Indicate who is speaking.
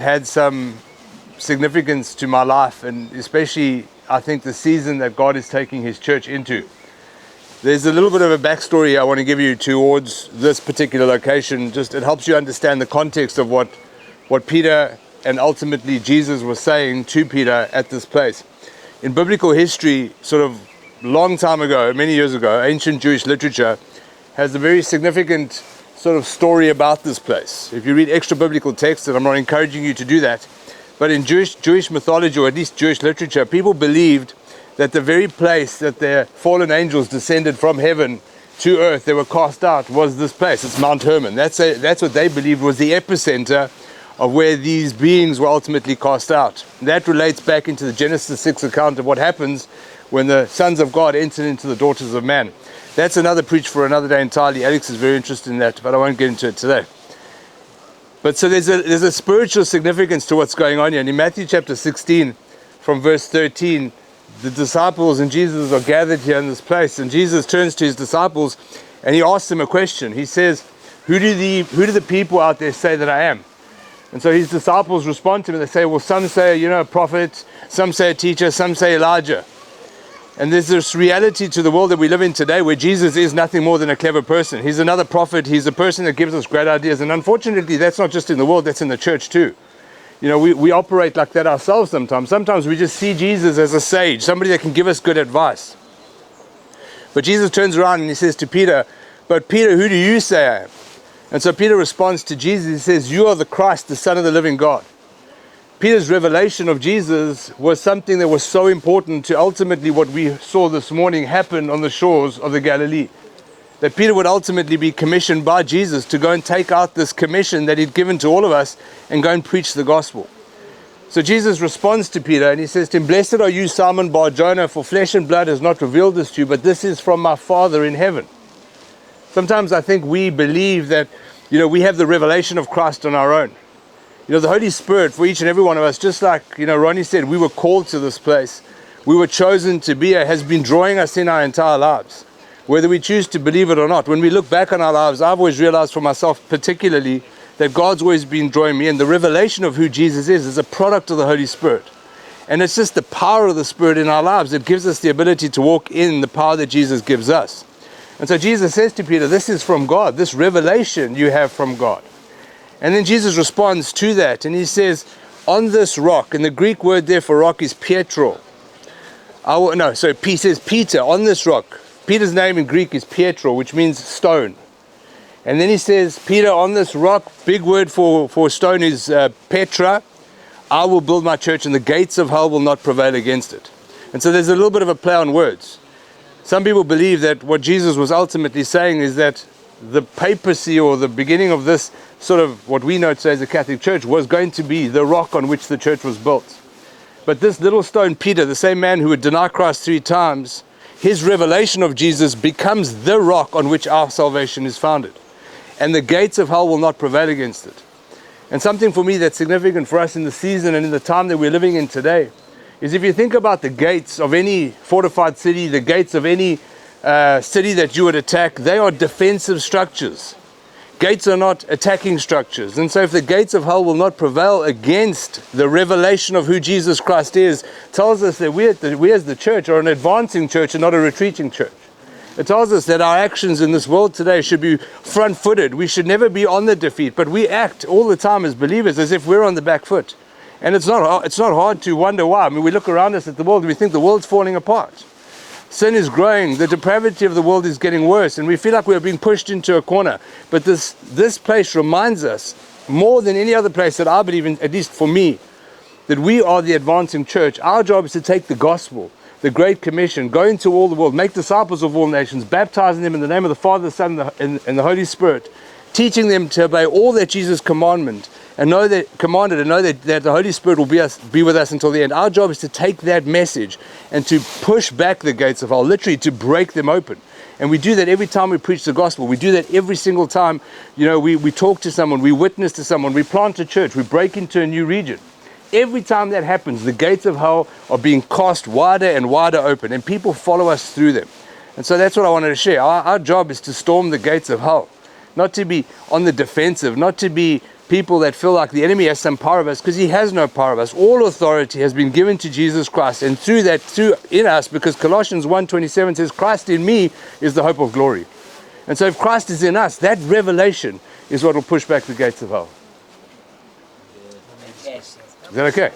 Speaker 1: had some significance to my life, and especially I think the season that God is taking his church into. There's a little bit of a backstory I want to give you towards this particular location. Just it helps you understand the context of what Peter and ultimately Jesus was saying to Peter at this place. In biblical history, sort of long time ago, many years ago, ancient Jewish literature has a very significant sort of story about this place. If you read extra biblical texts, and I'm not encouraging you to do that, but in Jewish mythology, or at least Jewish literature, people believed that the very place that their fallen angels descended from heaven to earth, they were cast out, was this place. It's Mount Hermon. That's what they believed was the epicenter of where these beings were ultimately cast out. That relates back into the Genesis 6 account of what happens when the sons of God entered into the daughters of man. That's another preach for another day entirely. Alex is very interested in that, but I won't get into it today. But so there's a spiritual significance to what's going on here. And in Matthew chapter 16, from verse 13, the disciples and Jesus are gathered here in this place. And Jesus turns to his disciples and he asks them a question. He says, who do the people out there say that I am? And so his disciples respond to him and they say, well, some say, a prophet, some say a teacher, some say Elijah. And there's this reality to the world that we live in today where Jesus is nothing more than a clever person. He's another prophet. He's a person that gives us great ideas. And unfortunately, that's not just in the world, that's in the church too. We operate like that ourselves sometimes. Sometimes we just see Jesus as a sage, somebody that can give us good advice. But Jesus turns around and he says to Peter, but Peter, who do you say I am? And so Peter responds to Jesus. He says, you are the Christ, the Son of the living God. Peter's revelation of Jesus was something that was so important to ultimately what we saw this morning happen on the shores of the Galilee. That Peter would ultimately be commissioned by Jesus to go and take out this commission that he'd given to all of us and go and preach the gospel. So Jesus responds to Peter and he says to him, blessed are you, Simon Bar-Jonah, for flesh and blood has not revealed this to you, but this is from my Father in heaven. Sometimes I think we believe that, we have the revelation of Christ on our own. The Holy Spirit for each and every one of us, just like, Ronnie said, we were called to this place. We were chosen to be here, has been drawing us in our entire lives, whether we choose to believe it or not. When we look back on our lives, I've always realized for myself particularly that God's always been drawing me in. The revelation of who Jesus is a product of the Holy Spirit. And it's just the power of the Spirit in our lives that gives us the ability to walk in the power that Jesus gives us. And so Jesus says to Peter, this is from God, this revelation you have from God. And then Jesus responds to that and he says, on this rock, and the Greek word there for rock is Pietro. He says Peter, on this rock. Peter's name in Greek is Pietro, which means stone. And then he says, Peter, on this rock, big word for stone is Petra. I will build my church and the gates of hell will not prevail against it. And so there's a little bit of a play on words. Some people believe that what Jesus was ultimately saying is that the papacy or the beginning of this sort of what we know today as the Catholic Church was going to be the rock on which the church was built. But this little stone, Peter, the same man who would deny Christ 3 times, his revelation of Jesus becomes the rock on which our salvation is founded. And the gates of hell will not prevail against it. And something for me that's significant for us in the season and in the time that we're living in today is if you think about the gates of any fortified city, the gates of any city that you would attack, they are defensive structures. Gates are not attacking structures. And so if the gates of hell will not prevail against the revelation of who Jesus Christ is, tells us that we as the church are an advancing church and not a retreating church. It tells us that our actions in this world today should be front-footed. We should never be on the defeat, but we act all the time as believers as if we're on the back foot. And it's not hard to wonder why. I mean, we look around us at the world and we think the world's falling apart. Sin is growing, the depravity of the world is getting worse, and we feel like we're being pushed into a corner. But this place reminds us, more than any other place that I believe in, at least for me, that we are the advancing church. Our job is to take the gospel, the Great Commission, go into all the world, make disciples of all nations, baptizing them in the name of the Father, the Son, and the Holy Spirit, teaching them to obey all that Jesus commanded, and know that the Holy Spirit will be with us until the end. Our job is to take that message and to push back the gates of hell, literally to break them open. And we do that every time we preach the gospel. We do that every single time, we talk to someone, we witness to someone, we plant a church, we break into a new region. Every time that happens, the gates of hell are being cast wider and wider open, and people follow us through them. And so that's what I wanted to share. Our job is to storm the gates of hell, not to be on the defensive, not to be people that feel like the enemy has some power of us, because he has no power of us. All authority has been given to Jesus Christ, and through that, in us, because Colossians 1:27 says, Christ in me is the hope of glory. And so if Christ is in us, that revelation is what will push back the gates of hell. Is that okay?